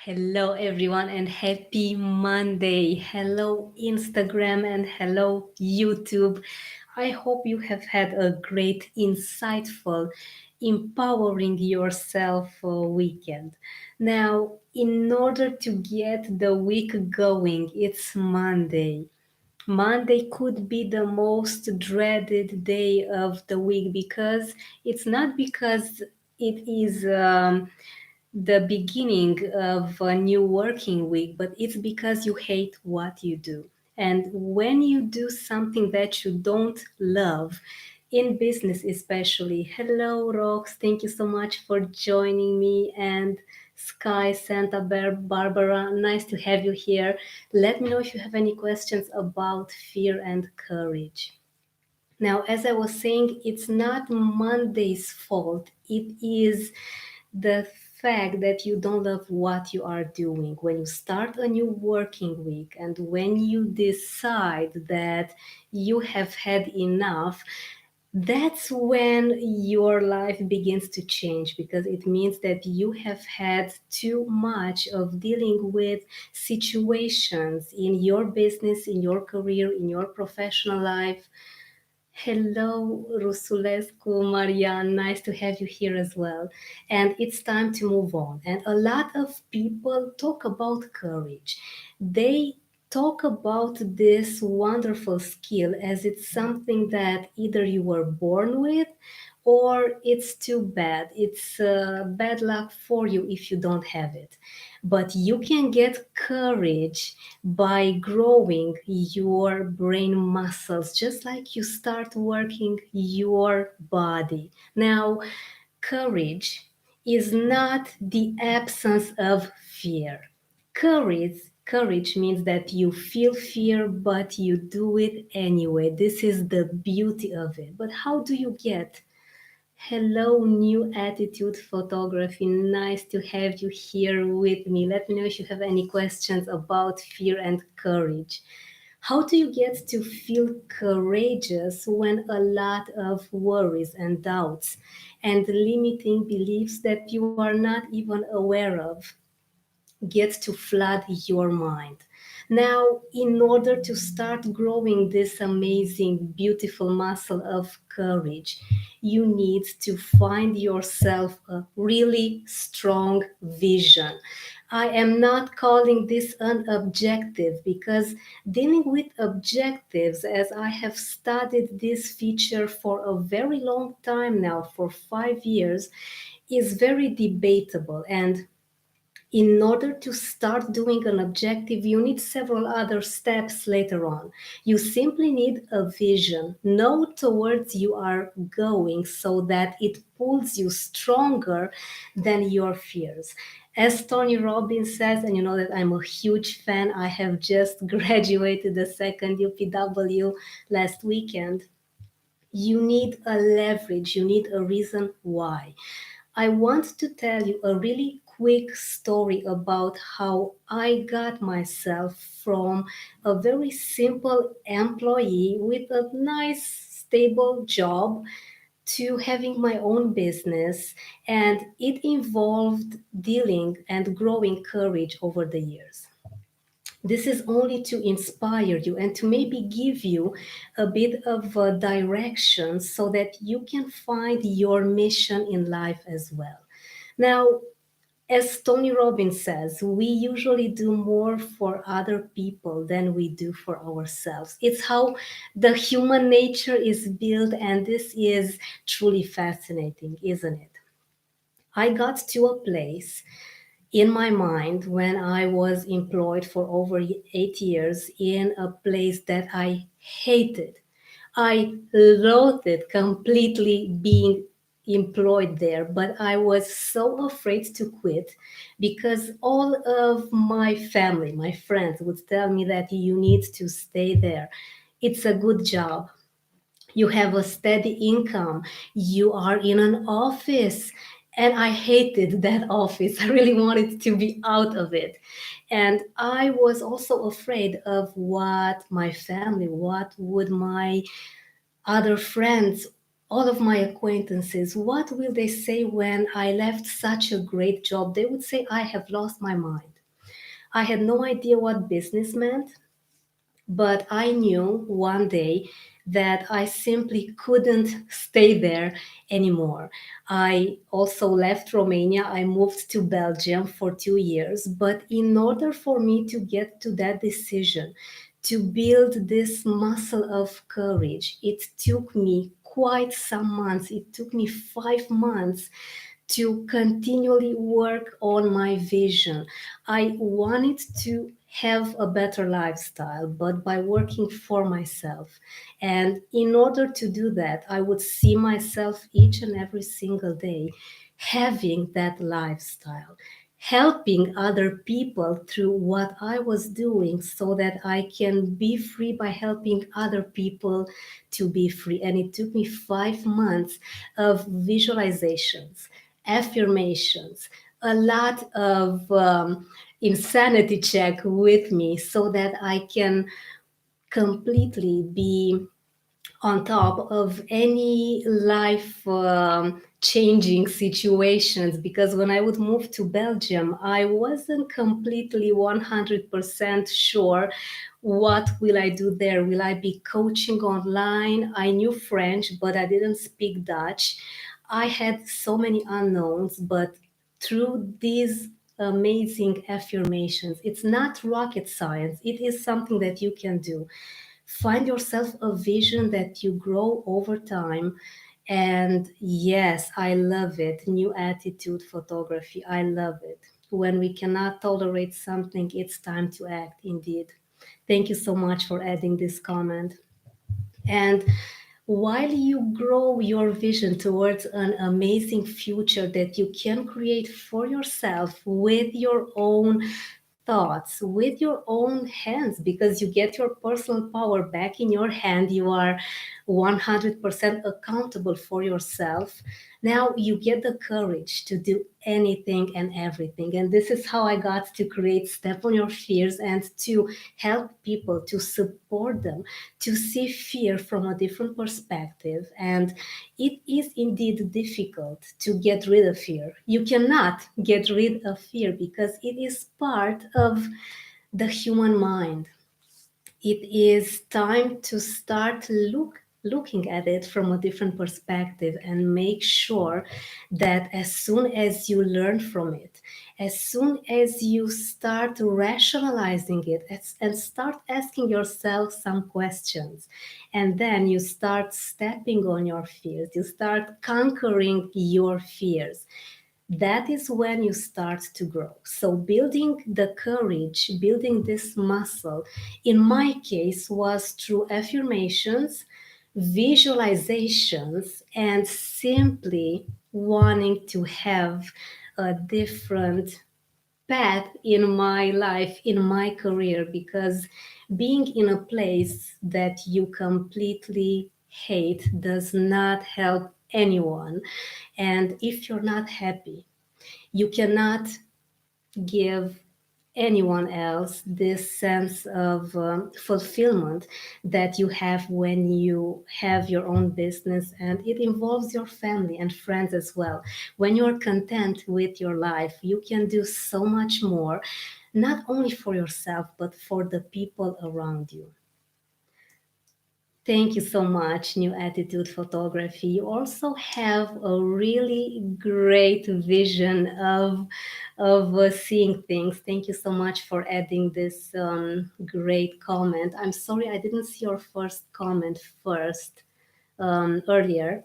Hello, everyone, and happy Monday. Hello, Instagram, and hello, YouTube. I hope you have had a great, insightful, empowering yourself weekend. Now, in order to get the week going, it's Monday. Monday could be the most dreaded day of the week because it's not because it is. The beginning of a new working week, but it's because you hate what you do. And when you do something that you don't love, in business especially, hello, Rox, thank you so much for joining me. And Sky, Barbara, nice to have you here. Let me know if you have any questions about fear and courage. Now, as I was saying, it's not Monday's fault. It is the fact that you don't love what you are doing. When you start a new working week and when you decide that you have had enough, that's when your life begins to change because it means that you have had too much of dealing with situations in your business, in your career, in your professional life. Hello, Rusulescu, Marianne. Nice to have you here as well. And it's time to move on. And a lot of people talk about courage. They talk about this wonderful skill as it's something that either you were born with or it's too bad. It's bad luck for you if you don't have it. But you can get courage by growing your brain muscles, just like you start working your body. Now, courage is not the absence of fear. Courage means that you feel fear, but you do it anyway. This is the beauty of it. But how do you get Hello, New Attitude Photography. Nice to have you here with me. Let me know if you have any questions about fear and courage. How do you get to feel courageous when a lot of worries and doubts and limiting beliefs that you are not even aware of gets to flood your mind? Now, in order to start growing this amazing, beautiful muscle of courage, you need to find yourself a really strong vision. I am not calling this an objective because dealing with objectives, as I have studied this feature for a very long time now, for 5 years, is very debatable. And in order to start doing an objective, you need several other steps later on. You simply need a vision, know towards you are going so that it pulls you stronger than your fears. As Tony Robbins says, and you know that I'm a huge fan, I have just graduated the second UPW last weekend. You need a leverage, you need a reason why. I want to tell you a really quick story about how I got myself from a very simple employee with a nice, stable job to having my own business, and it involved dealing and growing courage over the years. This is only to inspire you and to maybe give you a bit of a direction so that you can find your mission in life as well. Now, as Tony Robbins says, we usually do more for other people than we do for ourselves. It's how the human nature is built, and this is truly fascinating, isn't it? I got to a place in my mind when I was employed for over 8 years in a place that I hated. I loathed completely being employed there, but I was so afraid to quit because all of my family, my friends would tell me that you need to stay there. It's a good job, you have a steady income, you are in an office. And I hated that office. I really wanted to be out of it. And I was also afraid of what my family, what would my other friends, all of my acquaintances, what will they say when I left such a great job? They would say I have lost my mind. I had no idea what business meant, but I knew one day that I simply couldn't stay there anymore. I also left Romania. I moved to Belgium for 2 years. But in order for me to get to that decision, to build this muscle of courage, it took me quite some months. It took me 5 months to continually work on my vision. I wanted to have a better lifestyle, but by working for myself. And in order to do that, I would see myself each and every single day having that lifestyle, helping other people through what I was doing so that I can be free by helping other people to be free. And it took me 5 months of visualizations, affirmations, a lot of insanity check with me so that I can completely be on top of any life changing situations, because when I would move to Belgium, I wasn't completely 100% sure what will I do there. Will I be coaching online? I knew French, but I didn't speak Dutch. I had so many unknowns, but through these amazing affirmations, it's not rocket science, it is something that you can do. Find yourself a vision that you grow over time. And yes, I love it. New attitude photography. I love it. When we cannot tolerate something, it's time to act indeed. Thank you so much for adding this comment. And while you grow your vision towards an amazing future that you can create for yourself with your own thoughts, with your own hands, because you get your personal power back in your hand. You are 100% accountable for yourself. Now you get the courage to do anything and everything. And this is how I got to create Step on Your Fears and to help people, to support them, to see fear from a different perspective. And it is indeed difficult to get rid of fear. You cannot get rid of fear because it is part of the human mind. It is time to start looking at it from a different perspective and make sure that as soon as you learn from it, as soon as you start rationalizing it and start asking yourself some questions, and then you start stepping on your fears, you start conquering your fears, that is when you start to grow. So, building the courage, building this muscle, in my case, was through affirmations, visualizations, and simply wanting to have a different path in my life, in my career, because being in a place that you completely hate does not help anyone. And if you're not happy, you cannot give anyone else this sense of fulfillment that you have when you have your own business, and it involves your family and friends as well. When you're content with your life, you can do so much more, not only for yourself but for the people around you. Thank you so much, New Attitude Photography. You also have a really great vision of seeing things. Thank you so much for adding this great comment. I'm sorry I didn't see your first comment first earlier.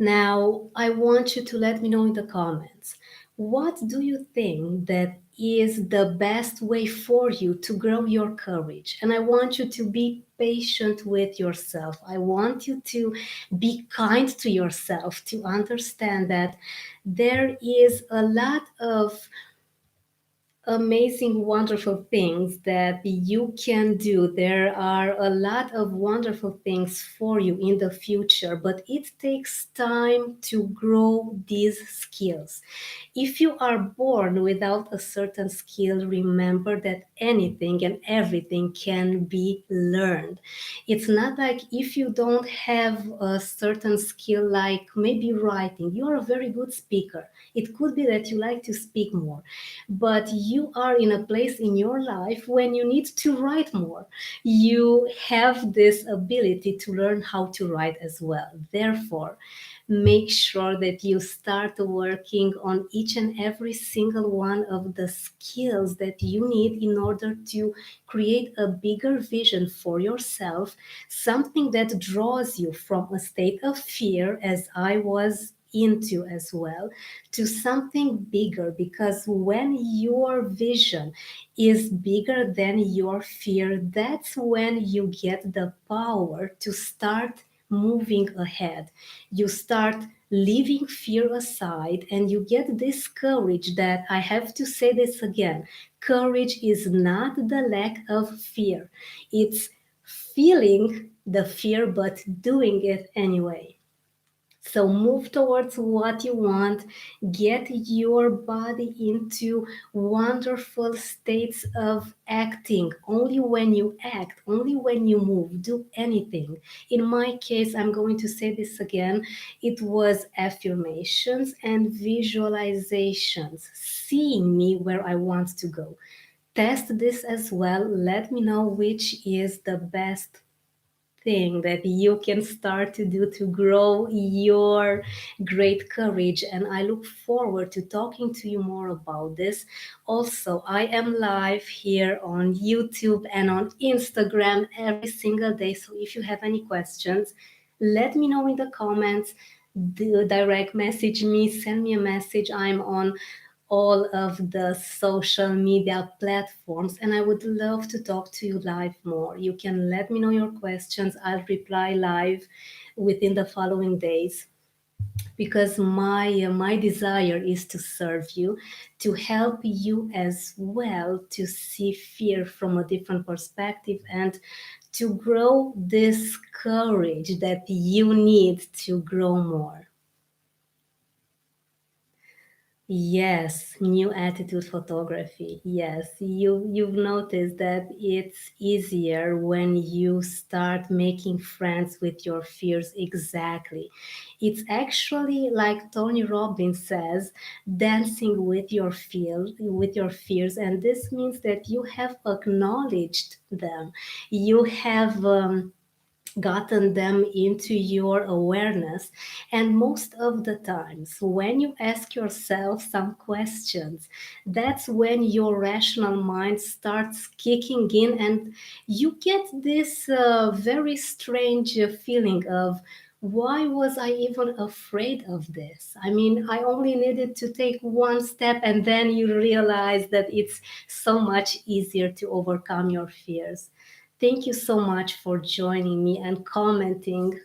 Now, I want you to let me know in the comments, what do you think that is the best way for you to grow your courage? And I want you to be patient with yourself. I want you to be kind to yourself, to understand that there is a lot of amazing, wonderful things that you can do. There are a lot of wonderful things for you in the future, but it takes time to grow these skills. If you are born without a certain skill, remember that anything and everything can be learned. It's not like if you don't have a certain skill, like maybe writing, you're a very good speaker. It could be that you like to speak more, but you are in a place in your life when you need to write more. You have this ability to learn how to write as well. Therefore, make sure that you start working on each and every single one of the skills that you need in order to create a bigger vision for yourself, something that draws you from a state of fear, as I was into as well, to something bigger. Because when your vision is bigger than your fear, that's when you get the power to start moving ahead. You start leaving fear aside and you get this courage. That I have to say this again, courage is not the lack of fear, it's feeling the fear but doing it anyway. So move towards what you want. Get your body into wonderful states of acting. Only when you act, only when you move, do anything. In my case, I'm going to say this again. It was affirmations and visualizations, seeing me where I want to go. Test this as well. Let me know which is the best thing that you can start to do to grow your great courage. And I look forward to talking to you more about this. Also, I am live here on YouTube and on Instagram every single day. So if you have any questions, let me know in the comments. Direct message me, send me a message. I'm on all of the social media platforms and I would love to talk to you live more. You can let me know your questions. I'll reply live within the following days, because my desire is to serve you, to help you as well to see fear from a different perspective, and to grow this courage that you need to grow more. Yes, new attitude photography. Yes, you've noticed that it's easier when you start making friends with your fears. Exactly. It's actually like Tony Robbins says, dancing with your fears, and this means that you have acknowledged them. You have gotten them into your awareness. And most of the times, when you ask yourself some questions, that's when your rational mind starts kicking in, and you get this very strange feeling of, why was I even afraid of this? I mean, I only needed to take one step, and then you realize that it's so much easier to overcome your fears. Thank you so much for joining me and commenting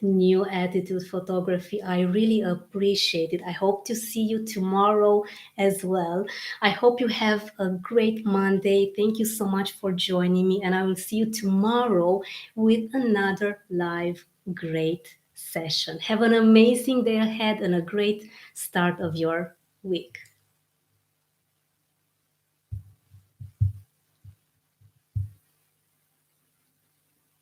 new attitude photography. I really appreciate it. I hope to see you tomorrow as well. I hope you have a great Monday. Thank you so much for joining me, and I will see you tomorrow with another live great session. Have an amazing day ahead and a great start of your week.